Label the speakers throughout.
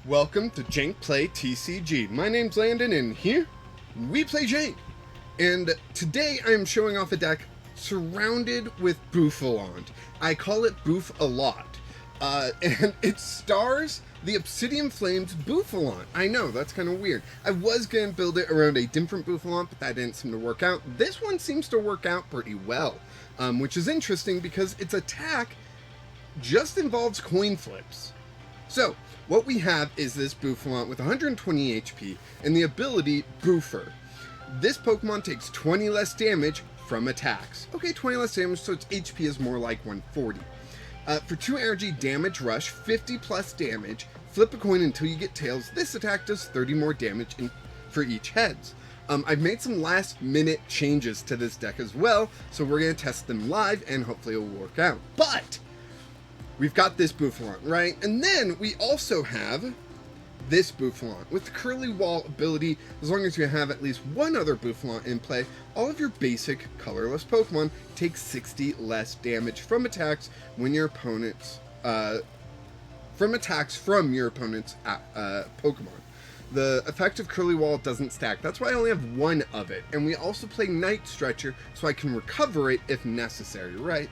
Speaker 1: Welcome to Jank Play TCG. My name's Landon, and here we play Jank. And today I am showing off a deck surrounded with Bouff-a-lot. I call it Bouff-a-lot. And it stars the Obsidian Flames Bouff-a-lot. I know, that's kind of weird. I was going to build it around a different Bouff-a-lot, but that didn't seem to work out. This one seems to work out pretty well, which is interesting because its attack just involves coin flips. So, what we have is this Bouffalant with 120 HP and the ability Bouffer. This Pokemon takes 20 less damage from attacks. Okay, 20 less damage, so its HP is more like 140. For 2 energy damage rush, 50 plus damage, flip a coin until you get tails. This attack does 30 more damage for each heads. I've made some last minute changes to this deck as well, so we're going to test them live and hopefully it will work out. But we've got this Bouffalant, right? And then we also have this Bouffalant with the Curly Wall ability. As long as you have at least one other Bouffalant in play, all of your basic colorless Pokemon take 60 less damage from attacks when your opponent's from your opponent's Pokemon. The effect of Curly Wall doesn't stack. That's why I only have one of it. And we also play Night Stretcher so I can recover it if necessary, right?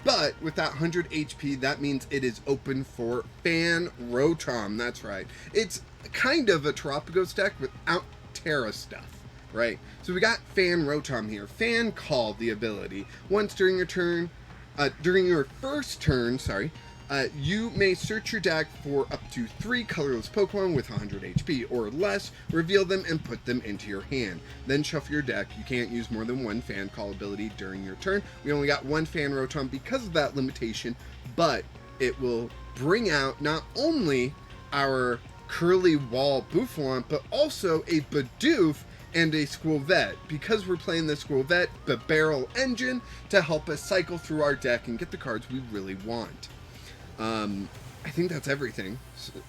Speaker 1: But with that 100 HP, that means it is open for Fan Rotom. That's right. It's kind of a Terapagos deck without Terra stuff, right? So we got Fan Rotom here. Fan Call, the ability. Once during your turn, during your first turn, you may search your deck for up to 3 colorless Pokemon with 100 HP or less, reveal them, and put them into your hand. Then shuffle your deck. You can't use more than one Fan Call ability during your turn. We only got one Fan Rotom because of that limitation, but it will bring out not only our Curly Wall Bouffalant, but also a Bidoof and a Skwovet, because we're playing the Skwovet Bibarel engine to help us cycle through our deck and get the cards we really want. I think that's everything,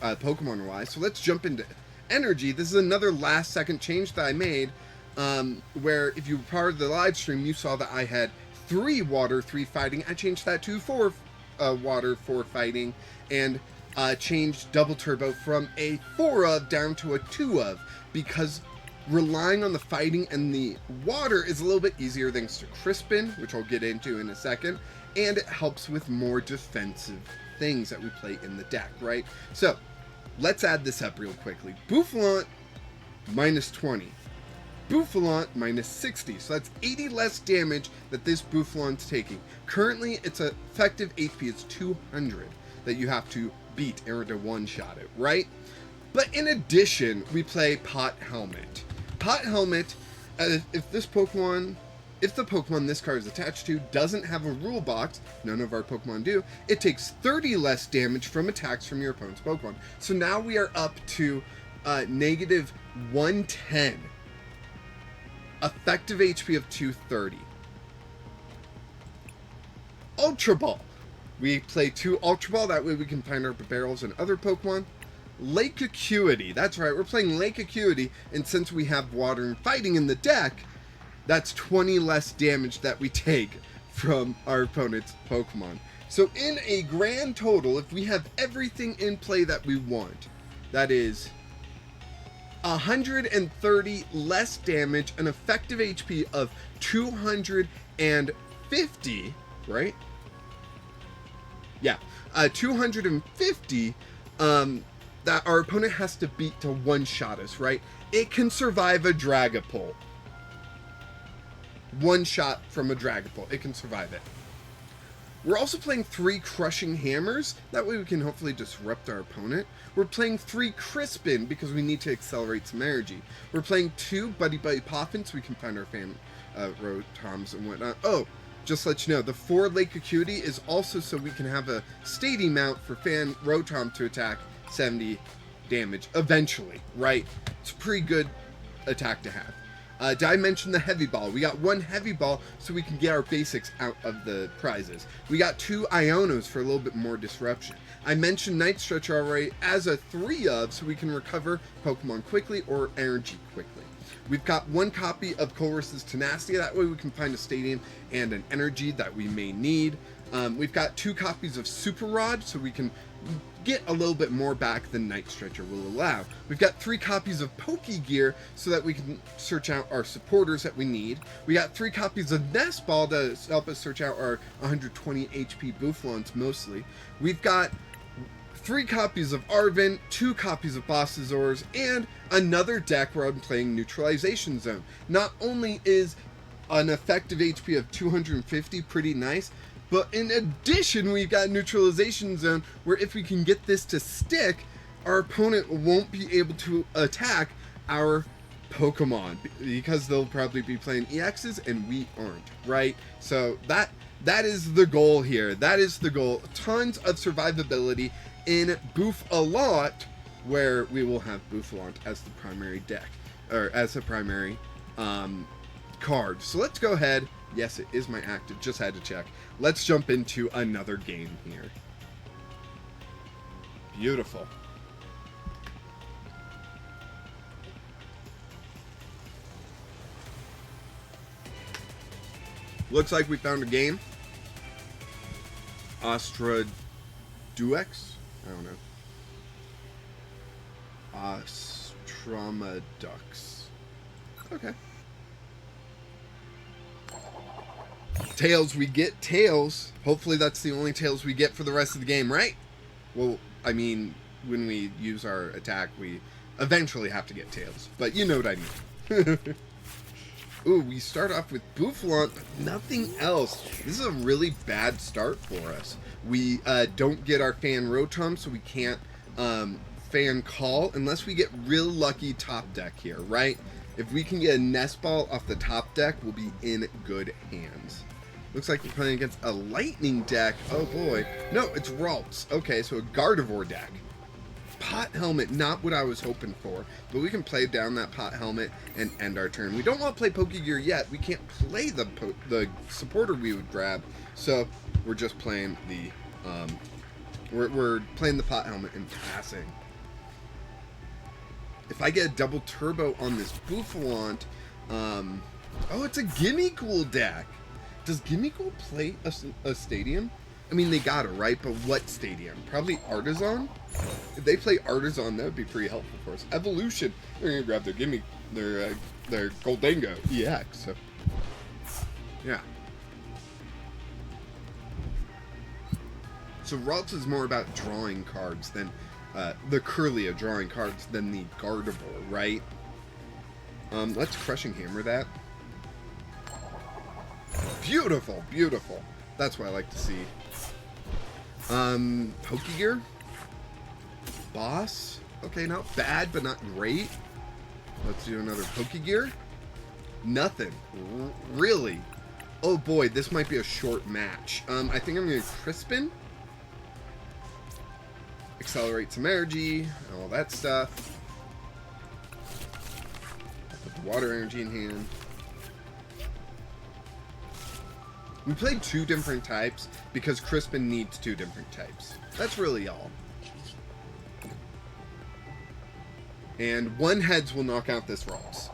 Speaker 1: Pokemon-wise. So let's jump into energy. This is another last-second change that I made, where if you were part of the live stream, you saw that I had 3 water, 3 fighting. I changed that to 4 water, 4 fighting, and changed Double Turbo from a 4 of down to a 2 of, because relying on the fighting and the water is a little bit easier thanks to Crispin, which I'll get into in a second, and it helps with more defensive things that we play in the deck, right? So let's add this up real quickly. Bouffalant minus 20, Bouffalant minus 60, so that's 80 less damage that this Bouffalant's taking. Currently its effective HP is 200 that you have to beat in order to one-shot it, right? But in addition, we play Pot Helmet. Pot Helmet, if the Pokemon this card is attached to doesn't have a rule box, none of our Pokemon do, it takes 30 less damage from attacks from your opponent's Pokemon. So now we are up to negative 110. Effective HP of 230. Ultra Ball. We play 2 Ultra Ball, that way we can find our Bibarels and other Pokemon. Lake Acuity. That's right, we're playing Lake Acuity, and since we have water and fighting in the deck, that's 20 less damage that we take from our opponent's Pokemon. So in a grand total, if we have everything in play that we want, that is 130 less damage, an effective HP of 250, right? Yeah, 250, that our opponent has to beat to one-shot us, right? It can survive a Dragapult. One shot from a Dragapult. It can survive it. We're also playing 3 Crushing Hammers. That way we can hopefully disrupt our opponent. We're playing 3 Crispin because we need to accelerate some energy. We're playing 2 Buddy-Buddy Poffin so we can find our Fan Rotoms and whatnot. Oh, just to let you know, the 4 Lake Acuity is also so we can have a steady mount for Fan Rotom to attack 70 damage eventually, right? It's a pretty good attack to have. Did I mention the Heavy Ball? We got 1 Heavy Ball so we can get our basics out of the prizes. We got 2 Ionos for a little bit more disruption. I mentioned Night Stretcher already as a 3 of so we can recover Pokemon quickly or energy quickly. We've got 1 copy of Colress's Tenacity, that way we can find a stadium and an energy that we may need. We've got 2 copies of Super Rod so we can get a little bit more back than Night Stretcher will allow. We've got 3 copies of Pokégear so that we can search out our supporters that we need. We got 3 copies of Nest Ball to help us search out our 120 HP Bouffalants mostly. We've got 3 copies of Arven, 2 copies of Bossazors, and another deck where I'm playing Neutralization Zone. Not only is an effective HP of 250 pretty nice, but in addition, we've got Neutralization Zone, where if we can get this to stick, our opponent won't be able to attack our Pokemon, because they'll probably be playing EXs and we aren't, right? So that is the goal here. That is the goal. Tons of survivability in Bouff-a-lot, where we will have Bouffalant as the primary deck, or as the primary card. So let's go ahead. Yes, it is my active. Just had to check. Let's jump into another game here. Beautiful. Looks like we found a game. Duex? I don't know. Ostromadux. Okay. Tails, we get tails. Hopefully that's the only tails we get for the rest of the game, right? Well, I mean, when we use our attack, we eventually have to get tails. But you know what I mean. Ooh, we start off with Bouffalant, but nothing else. This is a really bad start for us. We don't get our Fan Rotom, so we can't fan call unless we get real lucky top deck here, right? If we can get a Nest Ball off the top deck, we'll be in good hands. Looks like we're playing against a Lightning deck. Oh boy. No, it's Ralts. Okay, so a Gardevoir deck. Pot Helmet, not what I was hoping for, but we can play down that Pot Helmet and end our turn. We don't want to play Pokégear yet. We can't play the supporter we would grab, so we're just playing the we're playing the Pot Helmet and passing. If I get a double turbo on this Bouffalant, oh, it's a Gimmighoul deck. Does Gimmighoul play a stadium? I mean, they gotta, right? But what stadium? Probably Artisan? If they play Artisan, that would be pretty helpful for us. Evolution, they're gonna grab their Goldango EX, so, yeah. So Ralts is more about drawing cards than, the Kirlia drawing cards than the Gardevoir, right? Let's Crushing Hammer that. Beautiful, beautiful. That's what I like to see. Pokégear? Boss? Okay, not bad, but not great. Let's do another Pokégear. Nothing. Really? Oh boy, this might be a short match. I think I'm going to Crispin. Accelerate some energy, all that stuff. Put the water energy in hand. We played 2 different types because Crispin needs 2 different types. That's really all. And 1 heads will knock out this Ralts.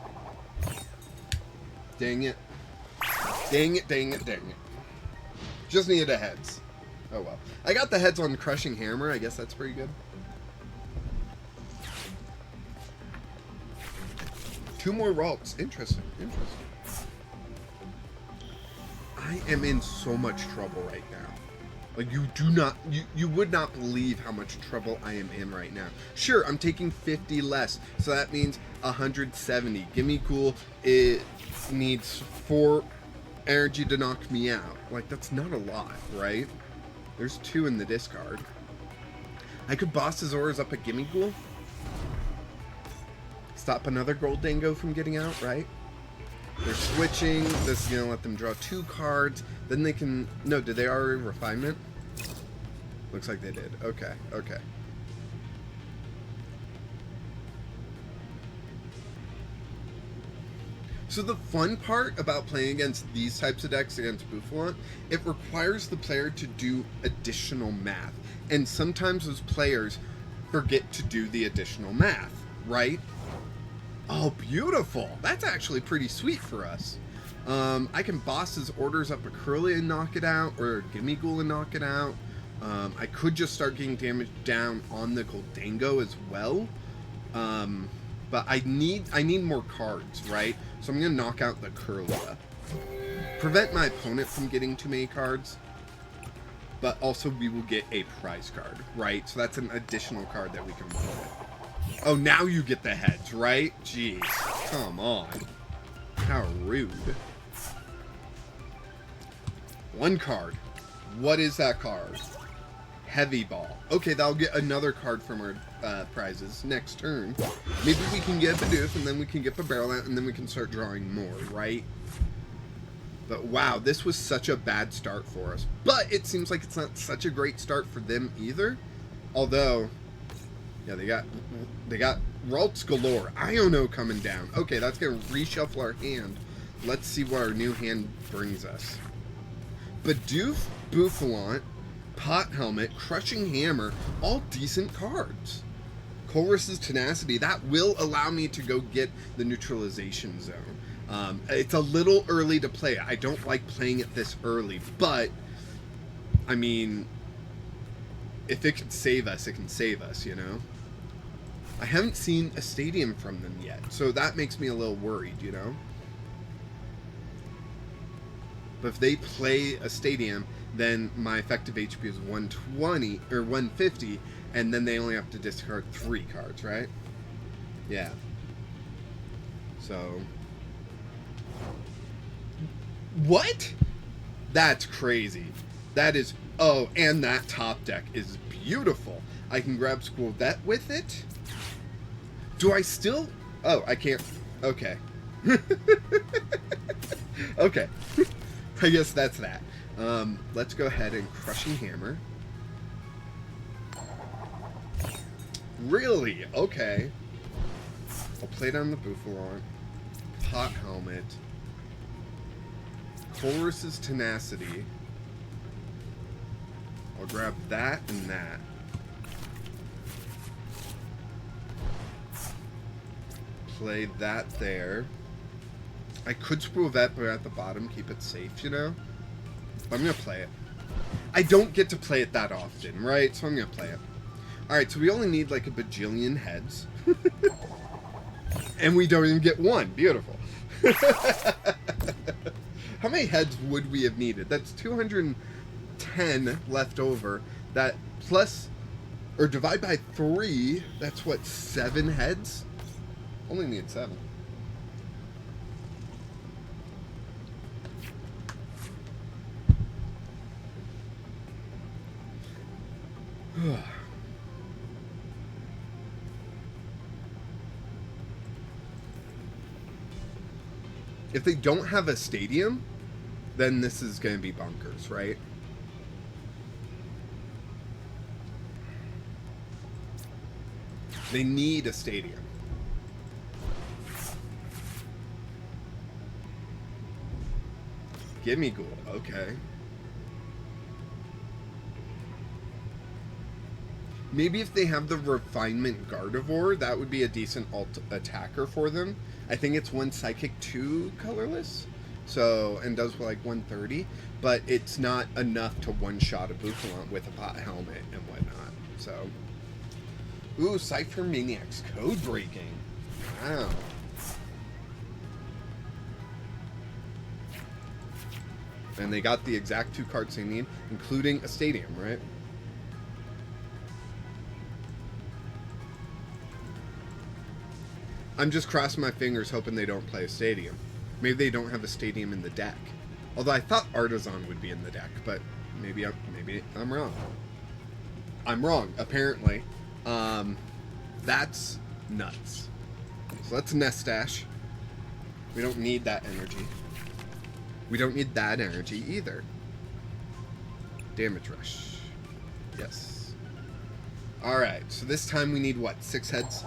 Speaker 1: Dang it. Dang it, dang it, dang it. Just needed a heads. Oh well. I got the heads on Crushing Hammer. I guess that's pretty good. 2 more Ralts. Interesting. Interesting. I am in so much trouble right now. Like, you would not believe how much trouble I am in right now. Sure, I'm taking 50 less, so that means 170. Gimmighoul, it needs 4 energy to knock me out. Like, that's not a lot, right? There's 2 in the discard. I could Bossazors up a Gimmighoul. Stop another Goldango from getting out, right? They're switching. This is going to let them draw 2 cards. Then they can... No, did they already Refinement? Looks like they did. Okay, okay. So the fun part about playing against these types of decks against Bouffalant, it requires the player to do additional math. And sometimes those players forget to do the additional math, right? Oh, beautiful. That's actually pretty sweet for us. I can boss his orders up a Kirlia and knock it out, or a Gimmighoul and knock it out. I could just start getting damage down on the Goldango as well. But I need more cards, right? So I'm going to knock out the Curlia. Prevent my opponent from getting too many cards. But also we will get a prize card, right? So that's an additional card that we can play. Oh, now you get the heads, right? Jeez. Come on. How rude. One card. What is that card? Heavy Ball. Okay, that'll get another card from our prizes next turn. Maybe we can get Bidoof, and then we can get Bibarel, and then we can start drawing more, right? But wow, this was such a bad start for us. But it seems like it's not such a great start for them either. Although, yeah, they got Ralts galore. Iono coming down. Okay, that's gonna reshuffle our hand. Let's see what our new hand brings us. Bidoof, Bouffalant, Pot Helmet, Crushing Hammer, all decent cards. Colress's Tenacity, that will allow me to go get the Neutralization Zone. It's a little early to play. I don't like playing it this early, but, I mean, if it can save us, it can save us, you know? I haven't seen a stadium from them yet, so that makes me a little worried, you know? But if they play a stadium, then my effective HP is 120, or 150, and then they only have to discard 3 cards, right? Yeah. So... What? That's crazy. That is... Oh, and that top deck is beautiful. I can grab Skwovet with it. Do I still... Oh, I can't... Okay. Okay. I guess that's that. Let's go ahead and Crushing Hammer. Really? Okay. I'll play down the Bouffalant. Pot Helmet. Colress's Tenacity. I'll grab that and that. Play that there. I could Skwovet, but at the bottom, keep it safe, you know? But I'm going to play it. I don't get to play it that often, right? So I'm going to play it. Alright, so we only need like a bajillion heads. And we don't even get one. Beautiful. How many heads would we have needed? That's 210 left over. That plus, or divide by 3, that's what, 7 heads? Only need 7. If they don't have a stadium, then this is going to be bonkers, right? They need a stadium. Give me Ghoul, okay. Maybe if they have the Refinement Gardevoir, that would be a decent attacker for them. I think it's 1 Psychic, 2 colorless, so, and does like 130, but it's not enough to one-shot a Bouffalant with a Pot Helmet and whatnot, so. Ooh, Cypher Maniacs code breaking. Wow. And they got the exact 2 cards they need, including a stadium, right? I'm just crossing my fingers hoping they don't play a stadium. Maybe they don't have a stadium in the deck. Although I thought Artisan would be in the deck, but maybe I'm wrong. I'm wrong, apparently. That's nuts. So let's Nest Dash. We don't need that energy. We don't need that energy either. Damage Rush. Yes. Alright, so this time we need what? 6 heads?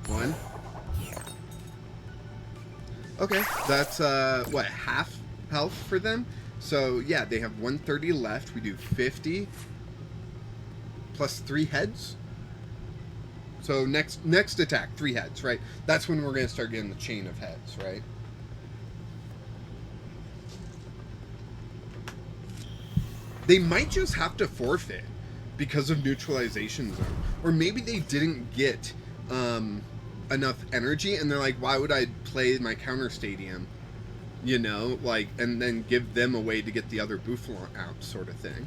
Speaker 1: 1. Okay, that's, what, half health for them? So, yeah, they have 130 left. We do 50 plus 3 heads. So, next attack, 3 heads, right? That's when we're going to start getting the chain of heads, right? They might just have to forfeit because of Neutralization Zone. Or maybe they didn't get enough energy, and they're like, why would I play my counter stadium? You know, like, and then give them a way to get the other Bouffalant out, sort of thing.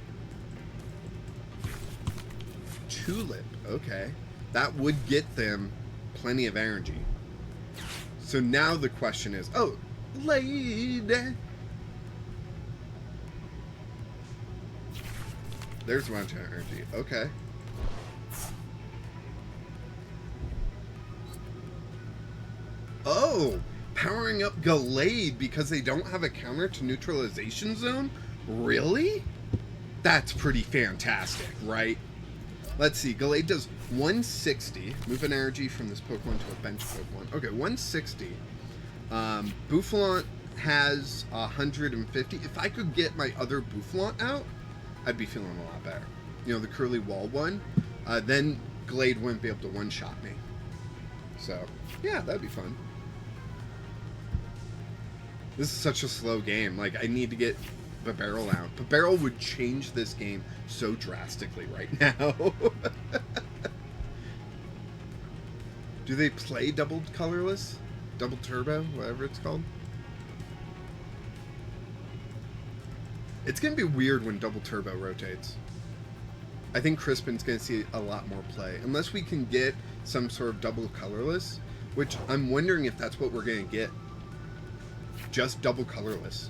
Speaker 1: Tulip, okay. That would get them plenty of energy. So now the question is, oh, lady. There's a bunch of energy, okay. Oh, powering up Gallade because they don't have a counter to Neutralization Zone? Really? That's pretty fantastic, right? Let's see, Gallade does 160. Move an energy from this Pokemon to a bench Pokemon. Okay, 160. Bouffalant has 150. If I could get my other Bouffalant out, I'd be feeling a lot better. You know, the curly wall one. Then Gallade wouldn't be able to one-shot me. So, yeah, that'd be fun. This is such a slow game. Like, I need to get Bibarel out. Bibarel would change this game so drastically right now. Do they play double colorless? Double turbo? Whatever it's called? It's going to be weird when double turbo rotates. I think Crispin's going to see a lot more play. Unless we can get some sort of double colorless, which I'm wondering if that's what we're going to get. Just double colorless.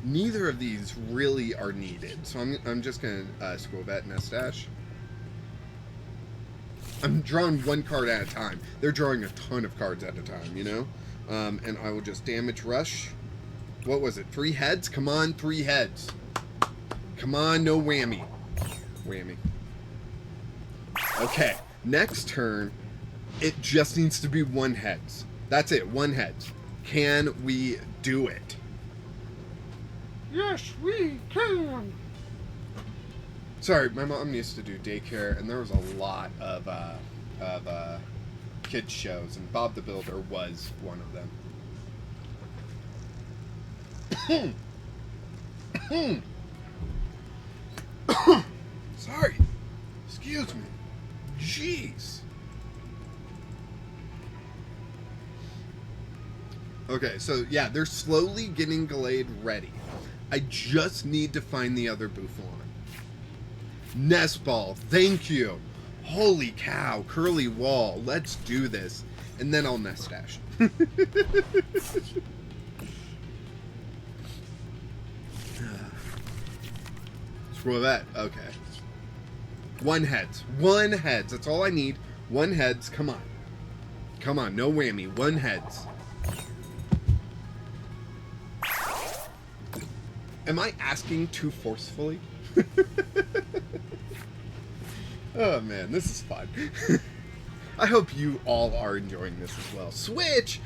Speaker 1: Neither of these really are needed, so I'm just going to Skwovet Nestash. I'm drawing one card at a time. They're drawing a ton of cards at a time, you know? And I will just damage rush. What was it? 3 heads? Come on, 3 heads. Come on, no whammy. Whammy. Okay, next turn, it just needs to be 1 heads. That's it, 1 heads. Can we do it? Yes, we can. Sorry, my mom used to do daycare, and there was a lot of kids shows, and Bob the Builder was one of them. Sorry. Excuse me. Jeez. Okay, so yeah, they're slowly getting Gallade ready. I just need to find the other Bouffalant. Nest Ball, thank you. Holy cow, curly wall, let's do this. And then I'll Nestash. Skwovet, okay. 1 heads. 1 heads, that's all I need. 1 heads, come on. Come on, no whammy, 1 heads. Am I asking too forcefully? Oh man, this is fun. I hope you all are enjoying this as well. Switch!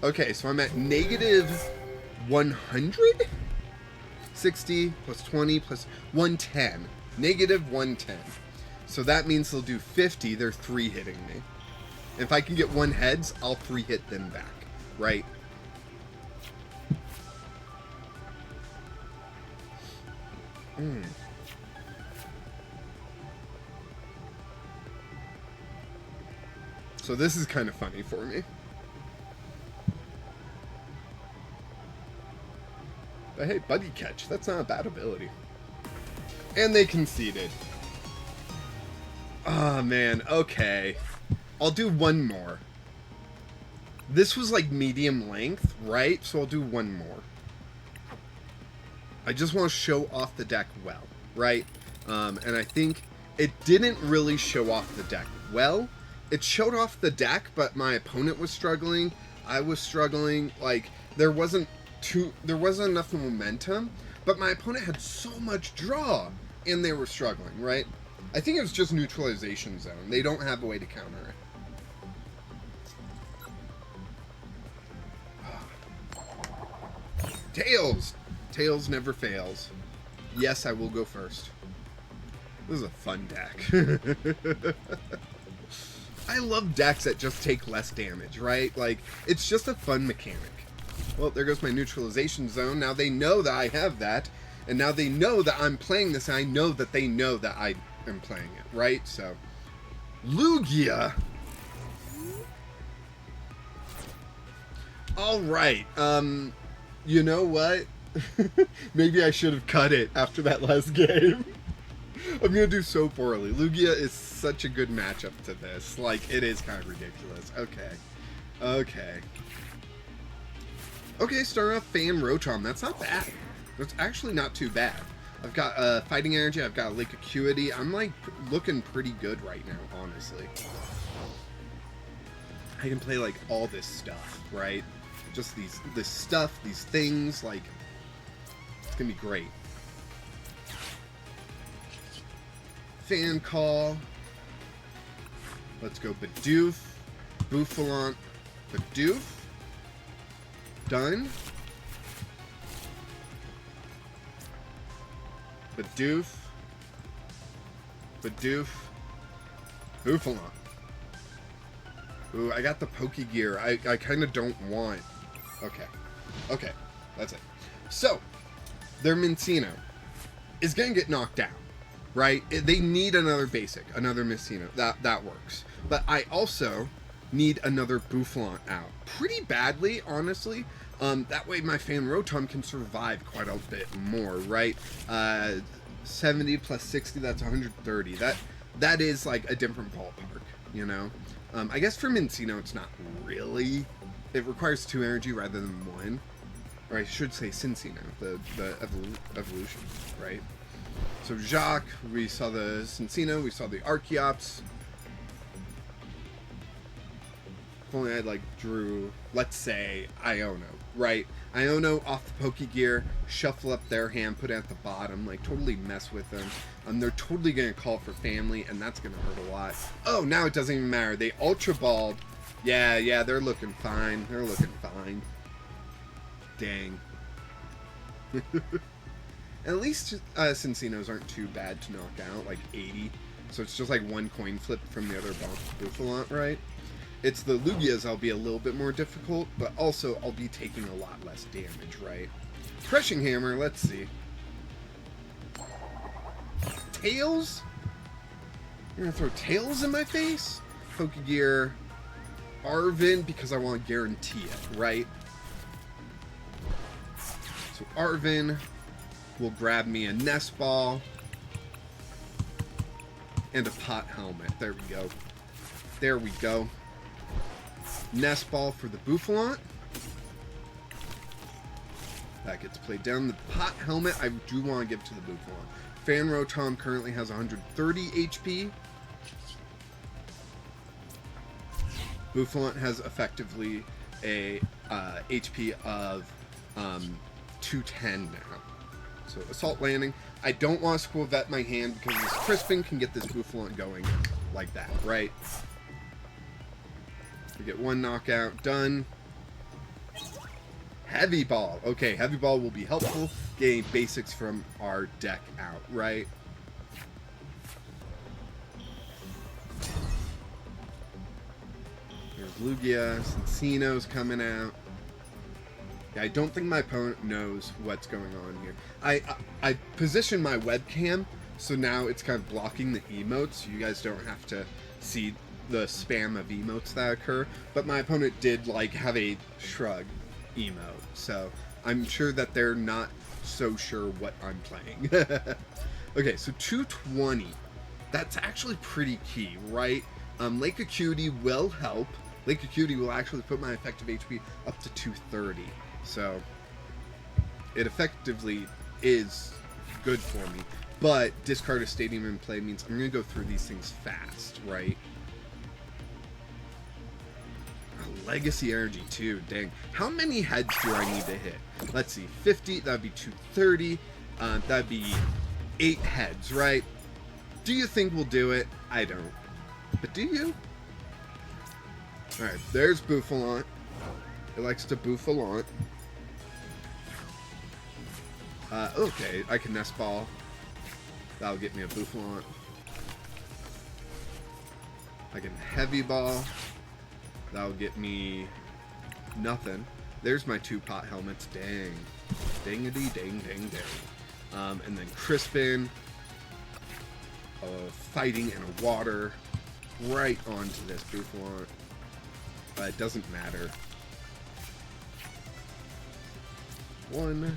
Speaker 1: Okay, so I'm at negative 100? 60 plus 20 plus 110. Negative 110. So that means they'll do 50. They're 3 hitting me. If I can get 1 heads, I'll 3 hit them back. Right? So this is kind of funny for me. But hey, Buddy Catch, that's not a bad ability. And they conceded. Oh man, okay. I'll do 1 more. This was like medium length, right? So I'll do 1 more. I just want to show off the deck well, right? And I think it didn't really show off the deck well. It showed off the deck, but my opponent was struggling. I was struggling. Like, there wasn't enough momentum, but my opponent had so much draw, and they were struggling, right? I think it was just Neutralization Zone. They don't have a way to counter it. Tails! Tails never fails. Yes, I will go first. This is a fun deck. I love decks that just take less damage, right? Like, it's just a fun mechanic. Well, there goes my Neutralization Zone. Now they know that I have that, And now they know that I'm playing this, and I know that they know that I am playing it, right? So, Lugia. All right. You know what? Maybe I should have cut it after that last game. I'm gonna do so poorly. Lugia is such a good matchup to this. Like, it is kind of ridiculous. Okay. Okay, starting off Fan Rotom. That's not bad. That's actually not too bad. I've got Fighting Energy. I've got Lake Acuity. I'm, like, looking pretty good right now, honestly. I can play, like, all this stuff, right? Just this stuff, these things, like, it's gonna be great. Fan Call. Let's go Bidoof. Bouffalant. Bidoof. Done. Bidoof. Bouffalant. Ooh, I got the Pokégear. I kind of don't want. Okay, that's it. So, their Minccino is gonna get knocked down, right? They need another basic, another Minccino. That works. But I also need another Bouffalant out pretty badly, honestly. That way my Fan Rotom can survive quite a bit more, right? 70 plus 60, that's 130. That is like a different ballpark, you know? I guess for Minccino, it's not really. It requires 2 energy rather than 1. Or I should say Cinccino, the evolution, right? So Jank, we saw the Cinccino, we saw the Archeops. If only I like drew, let's say, Iono, right? Iono off the Pokégear, shuffle up their hand, put it at the bottom, like totally mess with them. They're totally gonna call for family, and that's gonna hurt a lot. Oh, now it doesn't even matter. They Ultra Balled. Yeah, they're looking fine. They're looking fine. Dang. At least Cincinos aren't too bad to knock out, like 80. So it's just like 1 coin flip from the other Bouffalant, right? It's the Lugias I'll be a little bit more difficult, but also I'll be taking a lot less damage, right? Crushing Hammer, let's see. Tails? You're gonna throw Tails in my face? Pokégear. Arven, because I want to guarantee it, right? So Arven will grab me a Nest Ball and a Pot Helmet. There we go. There we go. Nest Ball for the Bouffalant. That gets played down. The Pot Helmet I do want to give to the Bouffalant. Fan Rotom currently has 130 HP. Bouffalant has effectively a HP of 210 now. So Assault Landing. I don't want to Skwovet my hand because this Crispin can get this Bouffalant going like that, right? We get 1 knockout. Done. Heavy Ball. Okay, Heavy Ball will be helpful. Getting basics from our deck out, right? Lugia, Cinccino's coming out. Yeah, I don't think my opponent knows what's going on here. I positioned my webcam, so now it's kind of blocking the emotes, so you guys don't have to see the spam of emotes that occur. But my opponent did, like, have a shrug emote, so I'm sure that they're not so sure what I'm playing. Okay, so 220. That's actually pretty key, right? Lake Acuity will help. Lake Acuity will actually put my effective HP up to 230. So, it effectively is good for me. But, discard a Stadium in play means I'm going to go through these things fast, right? Legacy Energy, too. Dang. How many heads do I need to hit? Let's see. 50, that would be 230. That would be 8 heads, right? Do you think we'll do it? I don't. But do you? Alright, there's Bouffalant. It likes to Bouffalant. Okay, I can Nest Ball. That'll get me a Bouffalant. I can Heavy Ball. That'll get me nothing. There's my 2 Pot Helmets. Dang. Dangity, dang, dang, dang. And then Crispin, fighting and a water, right onto this Bouffalant. It doesn't matter. 1,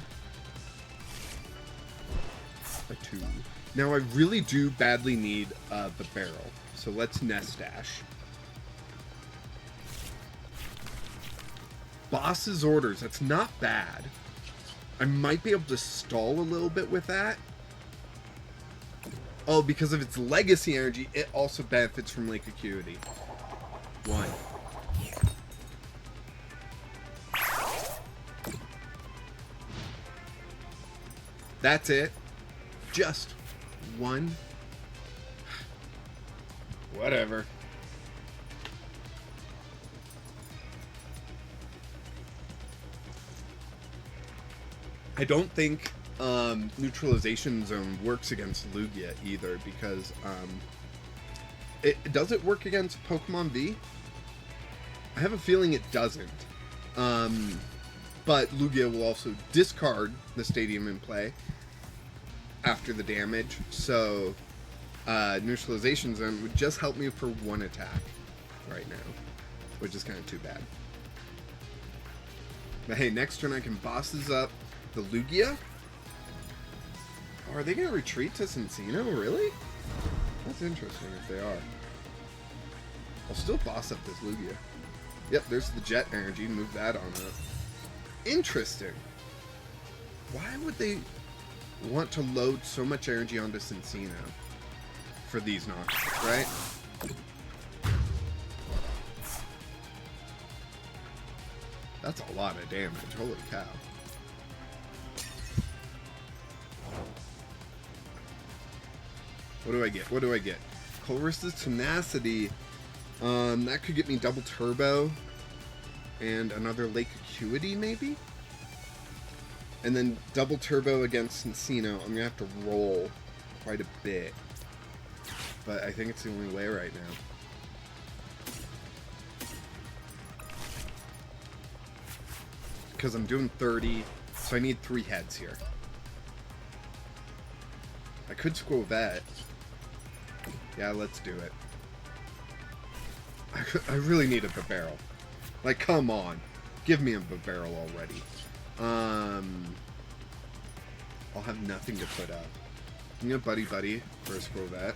Speaker 1: a 2. Now I really do badly need the barrel, so let's Nest Dash. Boss's Orders, that's not bad. I might be able to stall a little bit with that. Oh, because of its legacy energy, it also benefits from Lake Acuity. 1. That's it. Just 1. Whatever. I don't think Neutralization Zone works against Lugia either, because does it work against Pokemon V? I have a feeling it doesn't. But Lugia will also discard the Stadium in play after the damage, so Neutralization Zone would just help me for 1 attack right now, which is kind of too bad. But hey, next turn I can bosses up the Lugia. Oh, are they going to retreat to Cincino? Really? That's interesting if they are. I'll still boss up this Lugia. Yep, there's the Jet Energy. Move that on up. Interesting. Why would they want to load so much energy onto Cincino for these knockouts, right? That's a lot of damage. Holy cow. What do I get? What do I get? Colress's Tenacity. That could get me double turbo and another Lake Acuity, maybe? And then double turbo against Cincino. I'm going to have to roll quite a bit. But I think it's the only way right now. Because I'm doing 30, so I need 3 heads here. I could Skwovet. Yeah, let's do it. I really need a Bibarel. Like, come on. Give me a Bibarel already. I'll have nothing to put up. I'm going to Buddy-Buddy for a Skwovet.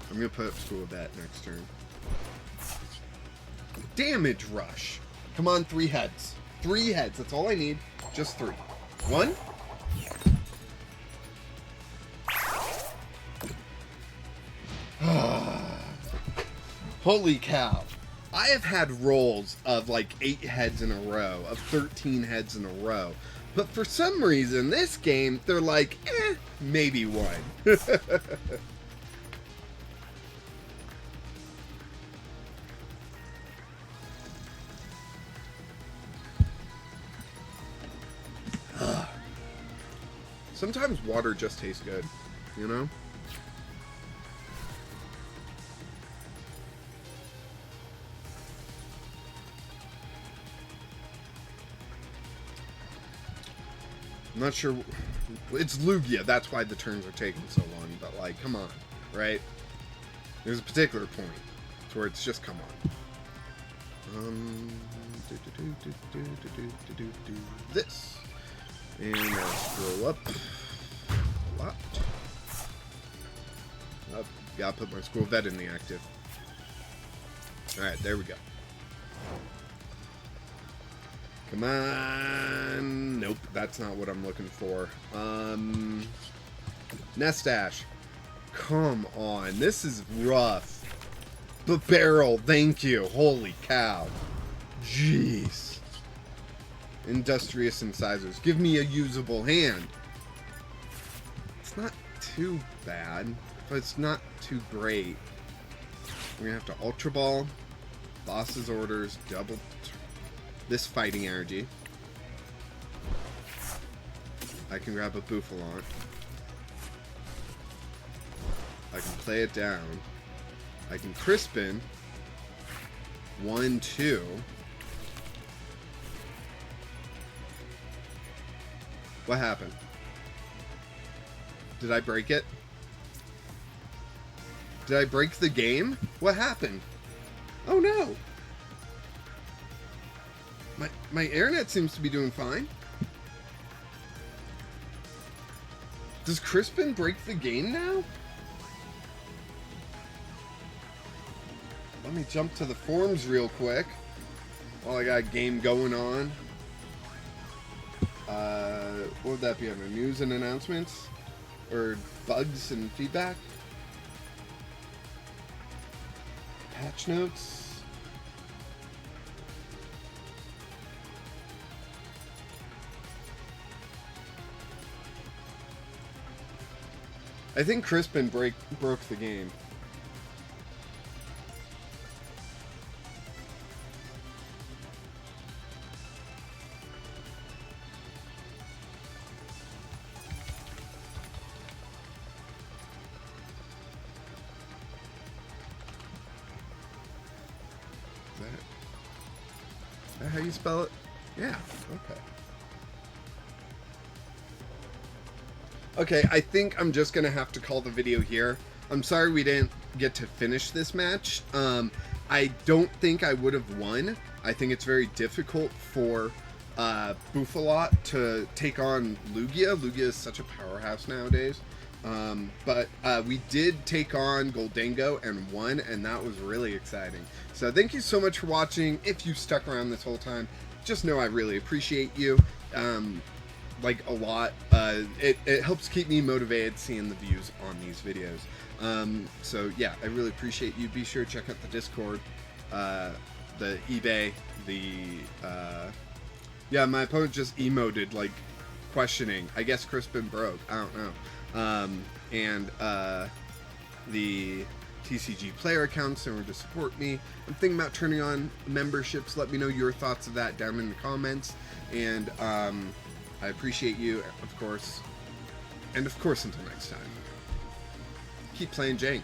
Speaker 1: I'm going to put up Skwovet next turn. Damage Rush. Come on, 3 heads. 3 heads. That's all I need. Just 3. 1. Holy cow. I have had rolls of like 8 heads in a row, of 13 heads in a row. But for some reason, this game, they're like, maybe 1. Sometimes water just tastes good, you know? I'm not sure. It's Lugia, that's why the turns are taking so long, but like, come on, right? There's a particular point to where it's just come on. This. And I'll scroll up a lot. Gotta put my Skwovet in the active. Alright, there we go. Come on. Nope, that's not what I'm looking for. Nest Dash. Come on, this is rough. Bibarel, thank you. Holy cow. Jeez. Industrious Incisors. Give me a usable hand. It's not too bad, but it's not too great. We're gonna have to Ultra Ball, Boss's Orders, double this fighting energy. I can grab a Bouffalant. I can play it down. I can Crispin. 1, 2. What happened? Did I break it? Did I break the game? What happened? Oh no! My internet seems to be doing fine. Does Crispin break the game now? Let me jump to the forums real quick while I got a game going on. What would that be under? News and announcements? Or bugs and feedback? Patch notes? I think Crispin broke the game. Is that how you spell it? Yeah, okay. Okay, I think I'm just gonna have to call the video here. I'm sorry we didn't get to finish this match. I don't think I would have won. I think it's very difficult for Bouff-a-lot to take on Lugia. Lugia is such a powerhouse nowadays. But we did take on Goldango and won, and that was really exciting. So thank you so much for watching. If you stuck around this whole time, just know I really appreciate you. Like a lot. It helps keep me motivated seeing the views on these videos. So yeah, I really appreciate you. Be sure to check out the Discord, the eBay, yeah, my opponent just emoted like questioning. I guess Crispin broke. I don't know. And the TCG player accounts in order to support me. I'm thinking about turning on memberships. Let me know your thoughts of that down in the comments. And I appreciate you, of course. And of course, until next time, keep playing Jank.